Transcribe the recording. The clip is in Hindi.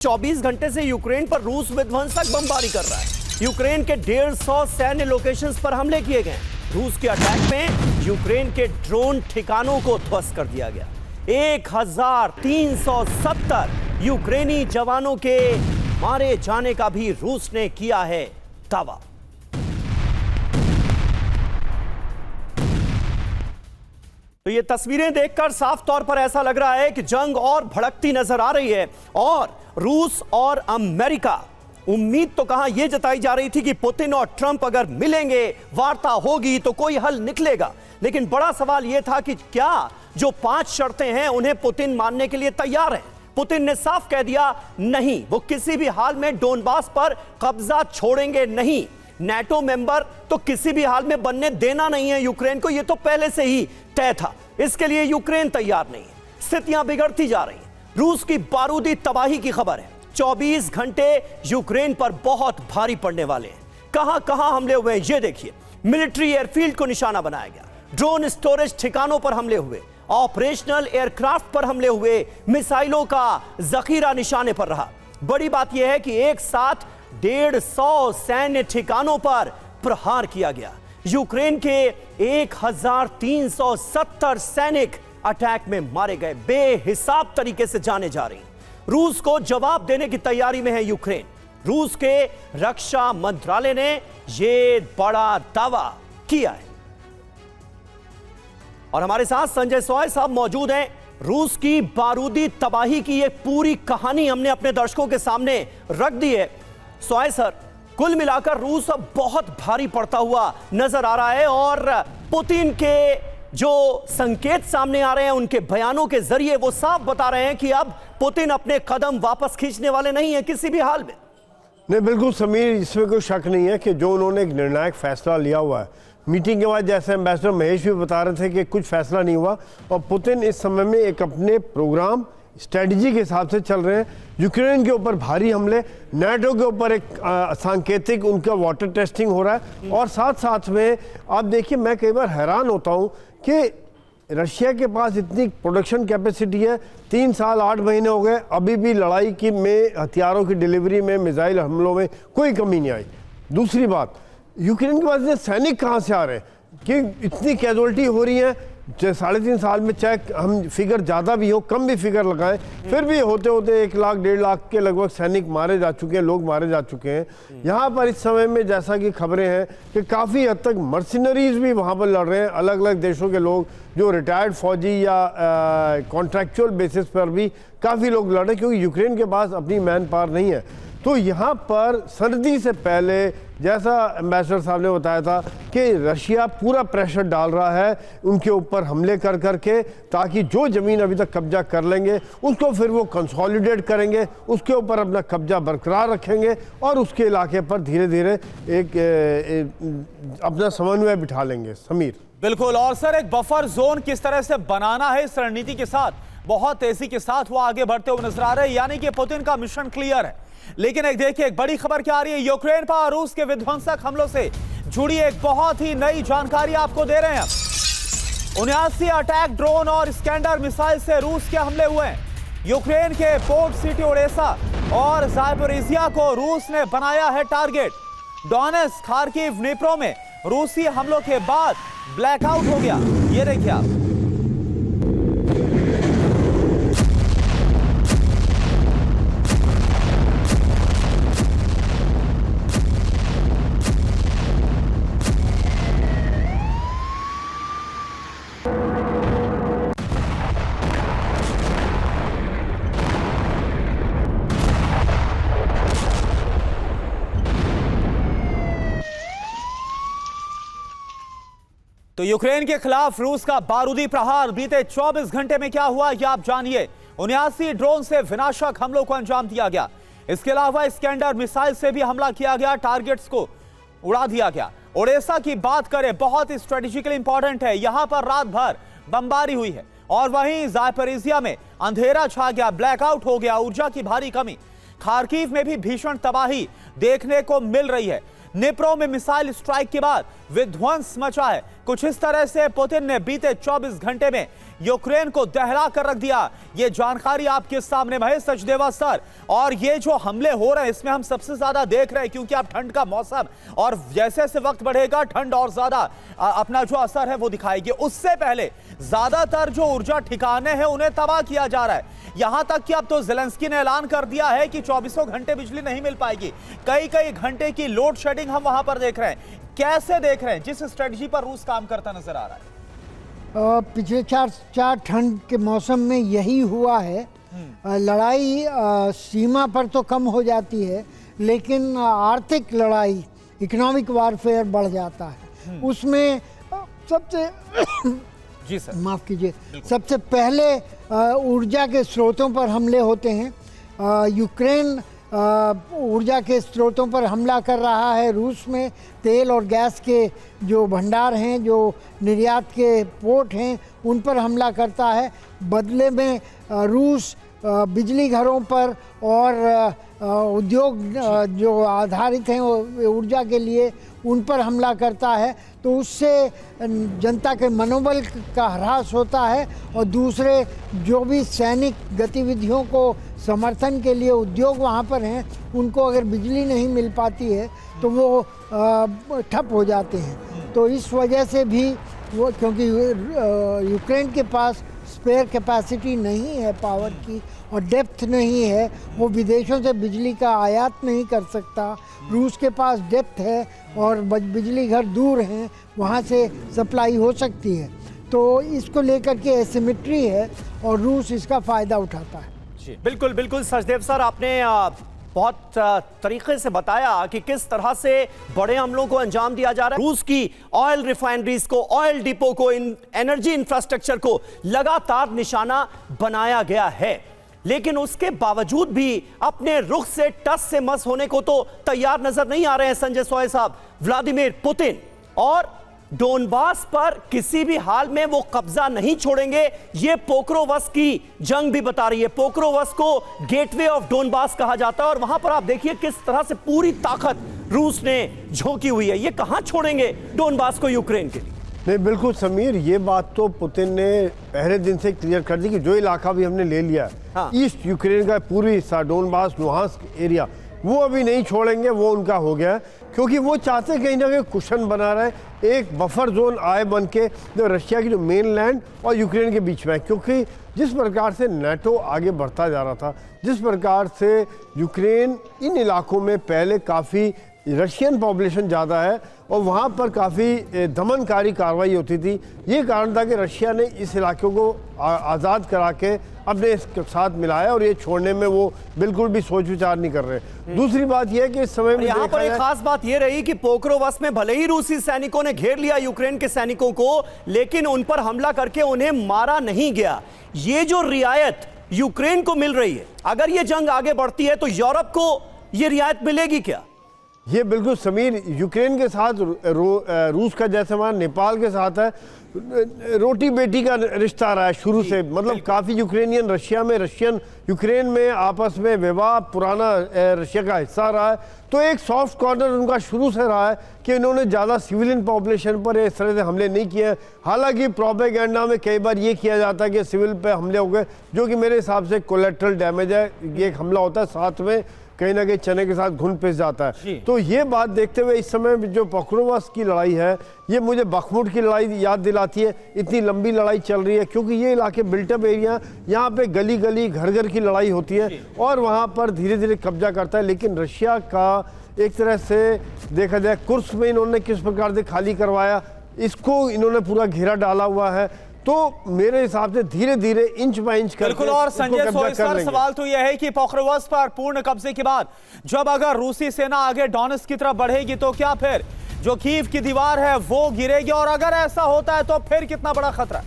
24 घंटे से यूक्रेन पर रूस विध्वंसक बमबारी कर रहा है। यूक्रेन के 150 सैन्य लोकेशंस पर हमले किए गए। रूस के अटैक में यूक्रेन के ड्रोन ठिकानों को ध्वस्त कर दिया गया। 1370 यूक्रेनी जवानों के मारे जाने का भी रूस ने किया है दावा। तो ये तस्वीरें देखकर साफ तौर पर ऐसा लग रहा है कि जंग और भड़कती नजर आ रही है और रूस और अमेरिका, उम्मीद तो कहां यह जताई जा रही थी कि पुतिन और ट्रंप अगर मिलेंगे, वार्ता होगी तो कोई हल निकलेगा। लेकिन बड़ा सवाल यह था कि क्या जो 5 शर्तें हैं उन्हें पुतिन मानने के लिए तैयार है। पुतिन ने साफ कह दिया नहीं, वो किसी भी हाल में डोनबास पर कब्जा छोड़ेंगे नहीं। नेटो मेंबर तो किसी भी हाल में बनने देना नहीं है यूक्रेन को, यह तो पहले से ही तय था। इसके लिए यूक्रेन तैयार नहीं है। स्थितियां बिगड़ती जा रही हैं। रूस की बारूदी तबाही की खबर है। 24 घंटे यूक्रेन पर बहुत भारी पड़ने वाले हैं। कहां कहां हमले हुए हैं ये देखिए। मिलिट्री एयरफील्ड को निशाना बनाया गया, ड्रोन स्टोरेज ठिकानों पर हमले हुए, ऑपरेशनल एयरक्राफ्ट पर हमले हुए, मिसाइलों का जखीरा निशाने पर रहा। बड़ी बात यह है कि एक साथ 150 सैन्य ठिकानों पर प्रहार किया गया। यूक्रेन के 1370 सैनिक अटैक में मारे गए। बेहिसाब तरीके से जाने जा रही। रूस को जवाब देने की तैयारी में है यूक्रेन। रूस के रक्षा मंत्रालय ने यह बड़ा दावा किया है। और हमारे साथ संजय सॉय साहब मौजूद हैं। रूस की बारूदी तबाही की एक पूरी कहानी हमने अपने दर्शकों के सामने रख दी है। सॉय सर, कुल मिलाकर रूस अब बहुत भारी पड़ता हुआ नजर आ रहा है और पुतिन के जो संकेत सामने आ रहे हैं, उनके बयानों के जरिए वो साफ बता रहे हैं कि अब पुतिन अपने कदम वापस खींचने वाले नहीं है किसी भी हाल में। नहीं, बिल्कुल समीर, इसमें कोई शक नहीं है कि जो उन्होंने एक निर्णायक फैसला लिया हुआ है। मीटिंग के बाद जैसे एम्बेसडर महेश भी बता रहे थे कि कुछ फैसला नहीं हुआ और पुतिन इस समय में एक अपने प्रोग्राम स्ट्रेटजी के हिसाब से चल रहे हैं। यूक्रेन के ऊपर भारी हमले, नेटो के ऊपर एक सांकेतिक उनका वाटर टेस्टिंग हो रहा है और साथ साथ में आप देखिए, मैं कई बार हैरान होता हूं कि रशिया के पास इतनी प्रोडक्शन कैपेसिटी है। 3 साल 8 महीने हो गए, अभी भी लड़ाई की में हथियारों की डिलीवरी में, मिसाइल हमलों में कोई कमी नहीं आई। दूसरी बात, यूक्रेन के पास सैनिक कहाँ से आ रहे हैं कि इतनी कैजुअलिटी हो रही है। 3.5 साल में, चाहे हम फिगर ज़्यादा भी हो कम भी फिगर लगाएं, फिर भी होते होते 1 लाख 1.5 लाख के लगभग सैनिक मारे जा चुके हैं, लोग मारे जा चुके हैं। यहाँ पर इस समय में जैसा कि खबरें हैं कि काफ़ी हद तक मर्सिनरीज भी वहाँ पर लड़ रहे हैं। अलग अलग देशों के लोग जो रिटायर्ड फौजी या कॉन्ट्रैक्चुअल बेसिस पर भी काफ़ी लोग लड़ रहे हैं क्योंकि यूक्रेन के पास अपनी मैन पावर नहीं है। तो यहाँ पर सर्दी से पहले, जैसा एम्बेसडर साहब ने बताया था कि रशिया पूरा प्रेशर डाल रहा है उनके ऊपर हमले कर करके, ताकि जो ज़मीन अभी तक कब्जा कर लेंगे उसको फिर वो कंसोलिडेट करेंगे, उसके ऊपर अपना कब्जा बरकरार रखेंगे और उसके इलाके पर धीरे धीरे एक अपना समन्वय बिठा लेंगे। समीर, बिल्कुल। और सर, एक बफर जोन किस तरह से बनाना है इस रणनीति के साथ बहुत तेजी के साथ वो आगे बढ़ते हुए नजर आ रहे हैं, यानी कि पुतिन का मिशन क्लियर है। लेकिन एक देखिए, एक बड़ी खबर क्या आ रही है। यूक्रेन पर रूस के विध्वंसक हमलों से जुड़ी एक बहुत ही नई जानकारी आपको दे रहे हैं। 79 अटैक ड्रोन और इस्कैंडर मिसाइल से रूस के हमले हुए हैं। यूक्रेन के पोर्ट सिटी ओडेसा और ज़ापोरिजिया को रूस ने बनाया है टारगेट। डोनेट्स्क, खार्किव, ड्नीप्रो में रूसी हमलों के बाद ब्लैकआउट हो गया। ये देखिए आप। तो यूक्रेन के खिलाफ रूस का बारूदी प्रहार बीते 24 घंटे में क्या हुआ यह आप जानिए। 79 ड्रोन से विनाशक हमलों को अंजाम दिया गया। इसके अलावा इस्कैंडर मिसाइल से भी हमला किया गया, टारगेट्स को उड़ा दिया गया। ओडेसा की बात करें, बहुत ही स्ट्रेटेजिकली इंपॉर्टेंट है, यहां पर रात भर बमबारी हुई है। और वहीं ज़ापोरिजिया में अंधेरा छा गया, ब्लैकआउट हो गया, ऊर्जा की भारी कमी। खार्किव में भी भीषण तबाही देखने को मिल रही है। निप्रो में मिसाइल स्ट्राइक के बाद विध्वंस मचा है। कुछ इस तरह से पुतिन ने बीते 24 घंटे में यूक्रेन को दहला कर रख दिया। ये जानकारी आपके सामने महेश सचदेवा सर। और ये जो हमले हो रहे हैं इसमें हम सबसे ज्यादा देख रहे हैं, क्योंकि अब ठंड का मौसम और जैसे जैसे वक्त बढ़ेगा ठंड और ज्यादा अपना जो असर है वो दिखाएगी। उससे पहले ज्यादातर जो ऊर्जा ठिकाने हैं उन्हें तबाह किया जा रहा है। यहां तक कि अब तो ज़ेलेंस्की ने ऐलान कर दिया है कि 24 घंटे बिजली नहीं मिल पाएगी। कई घंटे की लोड शेडिंग हम वहां पर देख रहे हैं। कैसे देख रहे हैं जिस स्ट्रेटजी पर रूस काम करता नजर आ रहा है? पिछले चार ठंड के मौसम में यही हुआ है। लड़ाई सीमा पर तो कम हो जाती है, लेकिन आर्थिक लड़ाई, इकोनॉमिक वारफेयर बढ़ जाता है। उसमें सबसे जी सर, माफ कीजिए, सबसे पहले ऊर्जा के स्रोतों पर हमले होते हैं। यूक्रेन ऊर्जा के स्रोतों पर हमला कर रहा है। रूस में तेल और गैस के जो भंडार हैं, जो निर्यात के पोर्ट हैं, उन पर हमला करता है। बदले में रूस बिजली घरों पर और उद्योग जो आधारित हैं ऊर्जा के लिए, उन पर हमला करता है। तो उससे जनता के मनोबल का ह्रास होता है। और दूसरे जो भी सैनिक गतिविधियों को समर्थन के लिए उद्योग वहाँ पर हैं, उनको अगर बिजली नहीं मिल पाती है तो वो ठप हो जाते हैं। तो इस वजह से भी वो, क्योंकि यूक्रेन के पास स्पेयर कैपेसिटी नहीं है पावर की और डेप्थ नहीं है, वो विदेशों से बिजली का आयात नहीं कर सकता। रूस के पास डेप्थ है और बिजली घर दूर हैं, वहाँ से सप्लाई हो सकती है। तो इसको लेकर के एसिमेट्री है और रूस इसका फ़ायदा उठाता है। जी बिल्कुल बिल्कुल सचदेव सर, आपने बहुत तरीके से बताया कि किस तरह से बड़े हमलों को अंजाम दिया जा रहा है। रूस की ऑयल रिफाइनरीज को, ऑयल डिपो को, एनर्जी इंफ्रास्ट्रक्चर को लगातार निशाना बनाया गया है। लेकिन उसके बावजूद भी अपने रुख से टस से मस होने को तो तैयार नजर नहीं आ रहे हैं संजय सोय साहब। व्लादिमीर पुतिन और डोनबास पर किसी भी हाल में वो कब्जा नहीं छोड़ेंगे, ये पोक्रोवस की जंग भी बता रही है। पोक्रोवस को गेटवे ऑफ डोनबास कहा जाता है और वहां पर आप देखिए किस तरह से पूरी ताकत रूस ने झोंकी हुई है। ये कहां छोड़ेंगे डोनबास को यूक्रेन के लिए? नहीं, बिल्कुल समीर, ये बात तो पुतिन ने पहले दिन से क्लियर कर दी कि जो इलाका भी हमने ले लिया है, हाँ। ईस्ट यूक्रेन का पूरी हिस्सा, डोनबास, लुहांस्क एरिया, वो अभी नहीं छोड़ेंगे, वो उनका हो गया है। क्योंकि वो चाहते कहीं ना कहीं कुशन बना रहे, एक बफर जोन आए बन के जो रशिया की जो मेन लैंड और यूक्रेन के बीच में है। क्योंकि जिस प्रकार से नाटो आगे बढ़ता जा रहा था, जिस प्रकार से यूक्रेन इन इलाकों में पहले काफ़ी रशियन पॉपुलेशन ज़्यादा है और वहाँ पर काफ़ी दमनकारी कार्रवाई होती थी, ये कारण था कि रशिया ने इस इलाकों को आज़ाद करा के अपने साथ मिलाया और ये छोड़ने में वो बिल्कुल भी सोच विचार नहीं कर रहे। दूसरी बात यह है कि इस समय में यहाँ पर एक खास बात यह रही कि पोक्रोवस में भले ही रूसी सैनिकों ने घेर लिया यूक्रेन के सैनिकों को, लेकिन उन पर हमला करके उन्हें मारा नहीं गया। ये जो रियायत यूक्रेन को मिल रही है, अगर ये जंग आगे बढ़ती है तो यूरोप को ये रियायत मिलेगी क्या? ये बिल्कुल समीर, यूक्रेन के साथ रूस का जैसे हमारा नेपाल के साथ है, रोटी बेटी का रिश्ता रहा है शुरू से। मतलब काफ़ी यूक्रेनियन रशिया में, रशियन यूक्रेन में आपस में विवाह पुराना रशिया का हिस्सा रहा है। तो एक सॉफ्ट कॉर्नर उनका शुरू से रहा है कि इन्होंने ज़्यादा सिविलियन पॉपुलेशन पर इस तरह से हमले नहीं किए। हालांकि प्रोपेगेंडा में कई बार ये किया जाता है कि सिविल पे हमले हो गए, जो कि मेरे हिसाब से कोलेट्रल डैमेज है। ये एक हमला होता है, साथ में कहीं ना कहीं चने के साथ घुन पिस जाता है। तो ये बात देखते हुए इस समय जो पोक्रोवस की लड़ाई है, ये मुझे बखमुट की लड़ाई याद दिलाती है। इतनी लंबी लड़ाई चल रही है क्योंकि ये इलाके बिल्टअप एरिया, यहाँ पे गली गली घर घर की लड़ाई होती है और वहाँ पर धीरे धीरे कब्जा करता है। लेकिन रशिया का एक तरह से देखा जाए, कुर्स्क में इन्होंने किस प्रकार से खाली करवाया, इसको इन्होंने पूरा घेरा डाला हुआ है। तो मेरे हिसाब से धीरे धीरे इंच बाय इंच करके बिल्कुल। और संजय सोय सर, सवाल तो यह है कि पोक्रोवस पर पूर्ण कब्जे के बाद जब अगर रूसी सेना आगे डोनेट्स्क की तरफ बढ़ेगी तो क्या फिर जो कीव की दीवार है वो गिरेगी? और अगर ऐसा होता है तो फिर कितना बड़ा खतरा?